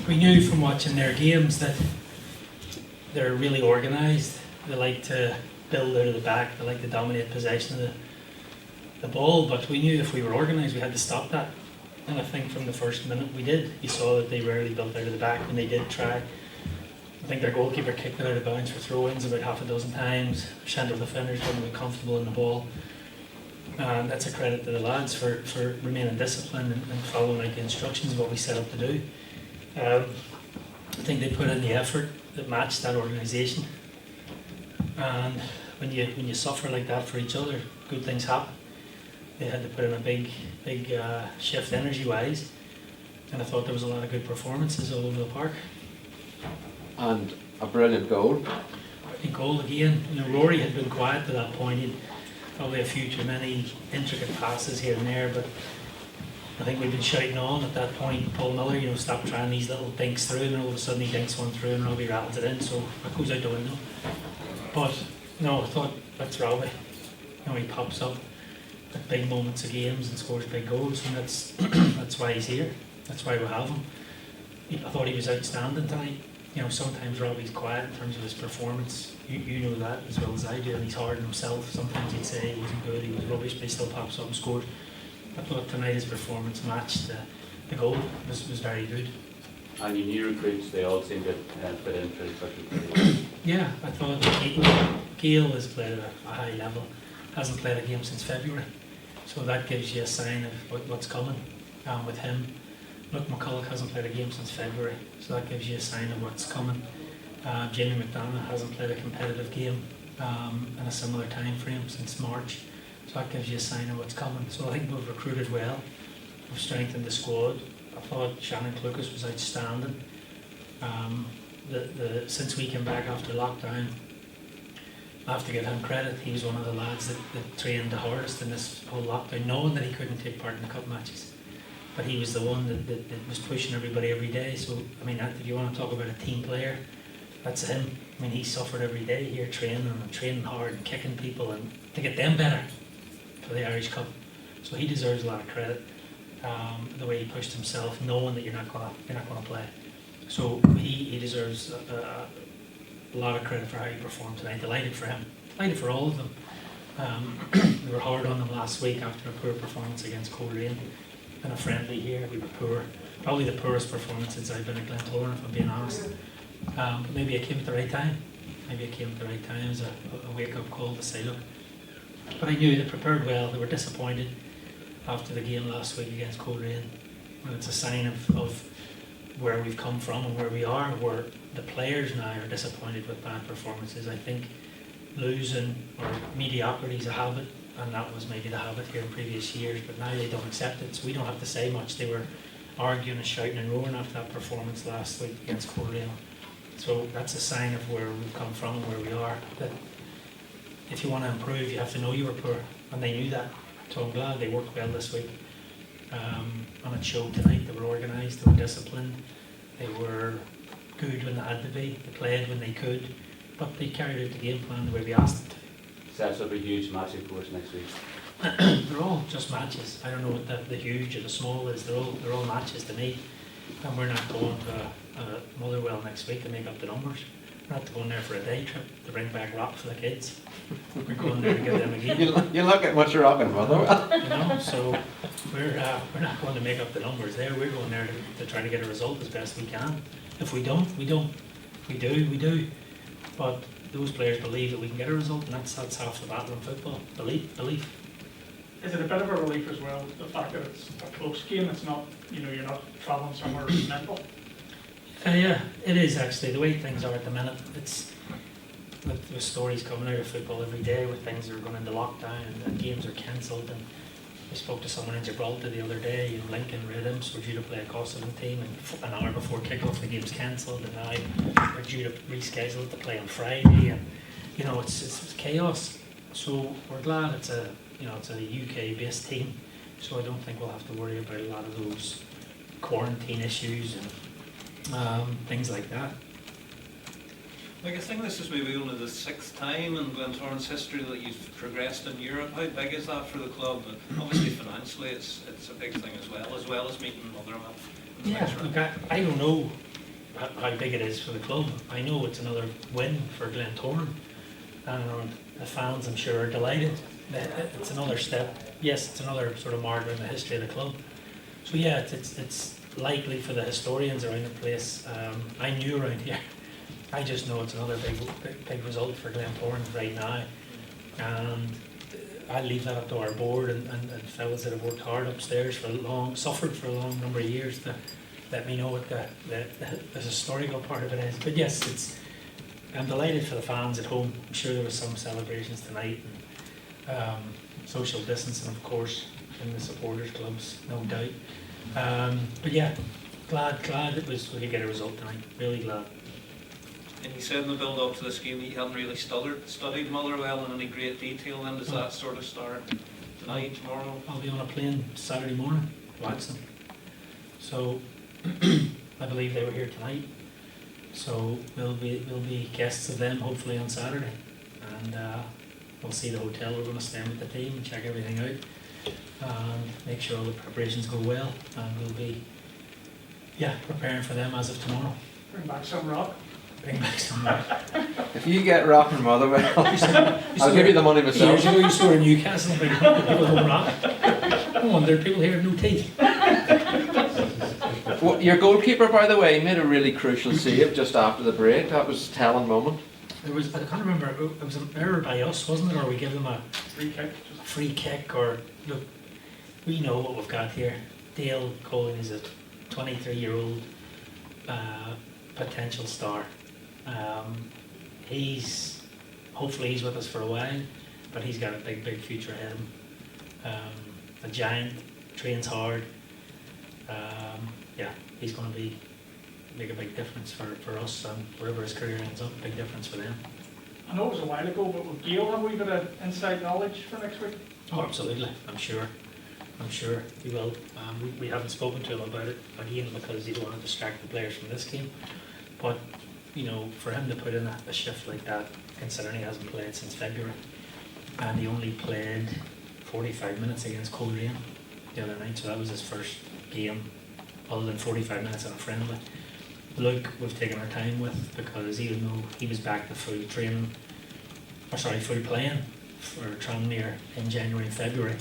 we knew from watching their games that they're really organised. They like to build out of the back. They like to dominate possession of the ball. But we knew if we were organised, we had to stop that. And I think from the first minute we did. You saw that they rarely built out of the back when they did try. I think their goalkeeper kicked it out of bounds for throw-ins about half a dozen times. Central defenders didn't be comfortable in the ball. And that's a credit to the lads for remaining disciplined and following like the instructions of what we set up to do. I think they put in the effort that matched that organisation. And when you suffer like that for each other, good things happen. They had to put in a big shift energy-wise, and I thought there was a lot of good performances all over the park. And a brilliant goal. Brilliant goal again. You know, Rory had been quiet to that point. He'd probably a few too many intricate passes here and there, but I think we've been shouting on at that point. Paul Miller, you know, stop trying these little dinks through, and all of a sudden he dinks one through, and Robbie rattles it in, so it goes out the window. But no, I thought that's Robbie. You know, he pops up at big moments of games and scores big goals, and that's that's why he's here. That's why we have him. I thought he was outstanding tonight. You know, sometimes Robbie's quiet in terms of his performance. You know that as well as I do, and he's hard on himself. Sometimes he'd say he wasn't good, he was rubbish, but he still pops up and scores. I thought tonight his performance matched the goal. Was very good. And your new recruits, they all seem to fit in pretty well. Yeah, I thought Gail has played at a high level. Hasn't played a game since February. So that gives you a sign of what's coming with him. Luke McCulloch hasn't played a game since February, so that gives you a sign of what's coming. Jamie McDermott hasn't played a competitive game in a similar time frame since March, so that gives you a sign of what's coming. So I think we've recruited well, we've strengthened the squad. I thought Shannon Lucas was outstanding. Since we came back after lockdown, I have to give him credit. He was one of the lads that trained the hardest in this whole lockdown, knowing that he couldn't take part in the cup matches. But he was the one that was pushing everybody every day. So, I mean, if you want to talk about a team player, that's him. I mean, he suffered every day here training hard and kicking people and to get them better for the Irish Cup. So he deserves a lot of credit. The way he pushed himself, knowing that you're not gonna play. So he deserves a lot of credit for how he performed tonight. Delighted for him. Delighted for all of them. We were hard on them last week after a poor performance against Coleraine. And a friendly here, we were poor. Probably the poorest performance since I've been at Glentoran, if I'm being honest. But maybe it came at the right time. Maybe it came at the right time as a wake-up call to say, look. But I knew they prepared well. They were disappointed after the game last week against Coleraine. And it's a sign of where we've come from and where we are, where the players now are disappointed with bad performances. I think losing or mediocrity is a habit, and that was maybe the habit here in previous years, but now they don't accept it, so we don't have to say much. They were arguing and shouting and roaring after that performance last week against Coleraine. So that's a sign of where we've come from and where we are, that if you want to improve, you have to know you were poor, and they knew that. So I'm glad they worked well this week. And it showed tonight. They were organised, they were disciplined, they were good when they had to be, they played when they could, but they carried out the game plan the way we asked them to. Sets up a huge match, of course, next week. They're all just matches. I don't know what the huge or the small is. They're all matches to me. And we're not going to Motherwell next week to make up the numbers. We're not going there for a day trip to bring back rock for the kids. We're going there to give them a game. You look at what's rock in Motherwell. You know, so we're not going to make up the numbers there. We're going there to try to get a result as best we can. If we don't, we don't. We do. But those players believe that we can get a result, and that's half the battle in football. Belief. Is it a bit of a relief as well, the fact that it's a close game? It's not, you're not travelling somewhere mental. Yeah, it is actually. The way things are at the minute, it's with stories coming out of football every day with things that are going into lockdown and games are cancelled. And I spoke to someone in Gibraltar the other day, Lincoln Red Imps were due to play a Kosovan team, and an hour before kick-off the game's cancelled, and now they're due to reschedule to play on Friday, and it's chaos. So we're glad it's a UK-based team, so I don't think we'll have to worry about a lot of those quarantine issues and things like that. Like, I think this is maybe only the 6th time in Glentoran's history that you've progressed in Europe. How big is that for the club? And obviously financially it's a big thing as well as meeting Motherwell. Yeah, look, I don't know how big it is for the club. I know it's another win for Glentoran, and the fans, I'm sure, are delighted. It's another step. Yes, it's another sort of marker in the history of the club. So yeah, it's likely for the historians around the place. I'm new around here. I just know it's another big result for Glentoran right now, and I'll leave that up to our board and fellas that have worked hard upstairs suffered for a long number of years to let me know what the historical part of it is. But yes, I'm delighted for the fans at home. I'm sure there was some celebrations tonight, and social distancing, of course, in the supporters clubs, no doubt. But yeah, glad we could get a result tonight. Really glad. And you said in the build-up to this game that you hadn't really studied Motherwell in any great detail, and does that sort of start tonight, tomorrow? I'll be on a plane Saturday morning, watch them. So I believe they were here tonight. So we'll be guests of them hopefully on Saturday, and we'll see the hotel we're going to stay in with the team and check everything out, and make sure all the preparations go well, and we'll be preparing for them as of tomorrow. Bring back some rock. Bring back some rock. If you get rock from Motherwell, I'll give you the money myself. Years ago you saw in Newcastle, bring people home rock. No wonder people here have no teeth. Well, your goalkeeper, by the way, made a really crucial save just after the break. That was a telling moment. There was, I can't remember, it was an error by us, wasn't it? Or we give them a free kick, or look, we know what we've got here. Dale Colling is a 23-year-old potential star. Hopefully he's with us for a while, but he's got a big future ahead of him. A giant, trains hard. He's going to make a big difference for us, and wherever his career ends up, big difference for them. I know it was a while ago, but would Gail have a wee bit of inside knowledge for next week? Oh, absolutely. I'm sure he will. We haven't spoken to him about it again because he don't want to distract the players from this game. But for him to put in a shift like that, considering he hasn't played since February, and he only played 45 minutes against Coleraine the other night, so that was his first game other than 45 minutes on a friendly. Luke, we've taken our time with, because even though he was back to full playing for Tranmere in January and February,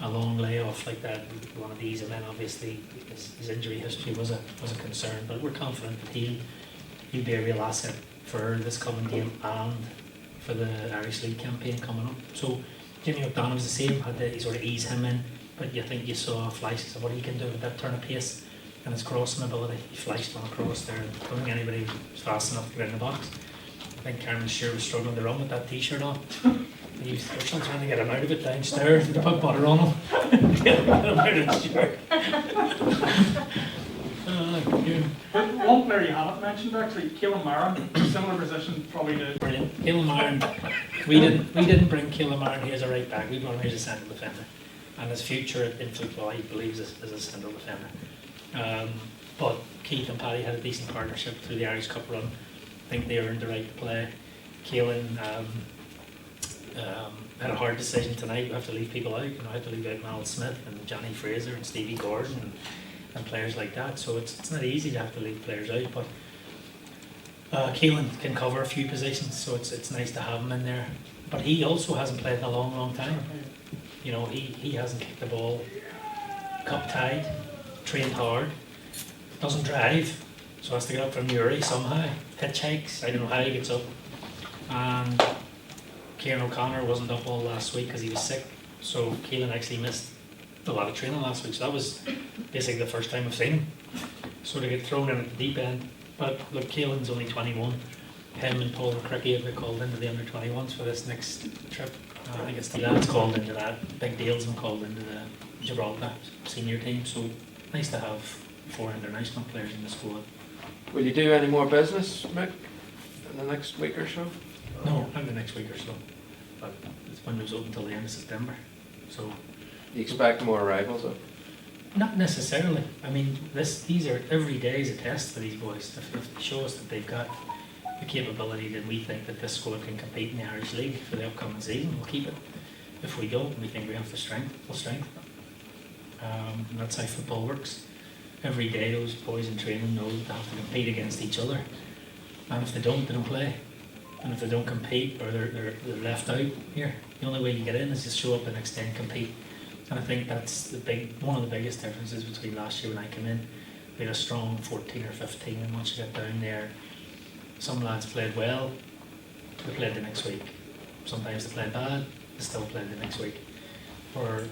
a long layoff like that, we wanted to ease him in. Obviously, his injury history was a concern, but we're confident that he'll be a real asset for this coming game and for the Irish League campaign coming up. So Jimmy O'Donovan's the same, had to sort of ease him in, but you think you saw flashes of what he can do with that turn of pace and his crossing ability. He flashed one across there, and I don't think anybody was fast enough to get in the box. I think Cameron Shearer was struggling to run with that t-shirt on. He was still trying to get him out of it downstairs, to put butter on him. Get him out of the shirt. But one player you haven't mentioned actually, Keelan Marin, similar position probably to... Brilliant. Keelan Marin, we didn't bring Keelan Marin here as a right back, we brought him here as a central defender. And his future in football, he believes, is a central defender. But Keith and Paddy had a decent partnership through the Irish Cup run. I think they earned the right to play. Keelan had a hard decision tonight. We have to leave people out. I had to leave out Mal Smith and Johnny Fraser and Stevie Gordon and players like that. So it's not easy to have to leave players out. But Keelan can cover a few positions, so it's nice to have him in there. But he also hasn't played in a long time. He hasn't kicked the ball cup tied, trained hard, doesn't drive, so has to get up from Newry somehow, hitchhikes, I don't know how he gets up. And Kieran O'Connor wasn't up all last week because he was sick, so Keelan actually missed a lot of training last week, so that was basically the first time I've seen him. So to get thrown in at the deep end. But look, Keelan's only 21. Him and Paul McCricky have been called into the under-21s for this next trip. I think it's the lads called into that. Big Dale's been called into the Gibraltar senior team, so nice to have 4 international players in the squad. Will you do any more business, Mick, in the next week or so? No, not the next week or so. But this window's open until the end of September. So You expect more arrivals, though? not necessarily. I mean, these are every day is a test for these boys. If they show us that they've got the capability, then we think that this squad can compete in the Irish League for the upcoming season. We'll keep it. If we don't, we think we have the strength. We'll strengthen it. And that's how football works. every day those boys in training know that they have to compete against each other. And if they don't play. And if they don't compete or they're left out here, the only way you get in is just show up the next day and compete. And I think that's one of the biggest differences between last year when I came in. We had a strong 14 or 15, and once you get down there, some lads played well, they played the next week. Sometimes they played bad, they still played the next week. Or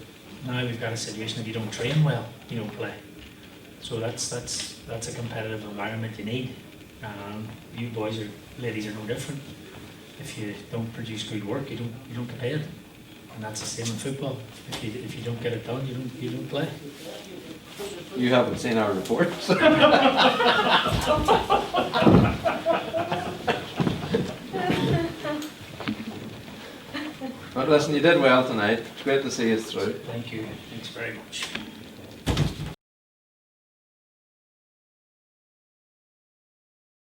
now we've got a situation if you don't train well, you don't play. So that's a competitive environment you need. You boys or ladies are no different. If you don't produce good work, you don't get paid, and that's the same in football. If you don't get it done, you don't play. You haven't seen our reports. But listen, you did well tonight. It's great to see you through. Thank you. Thanks very much.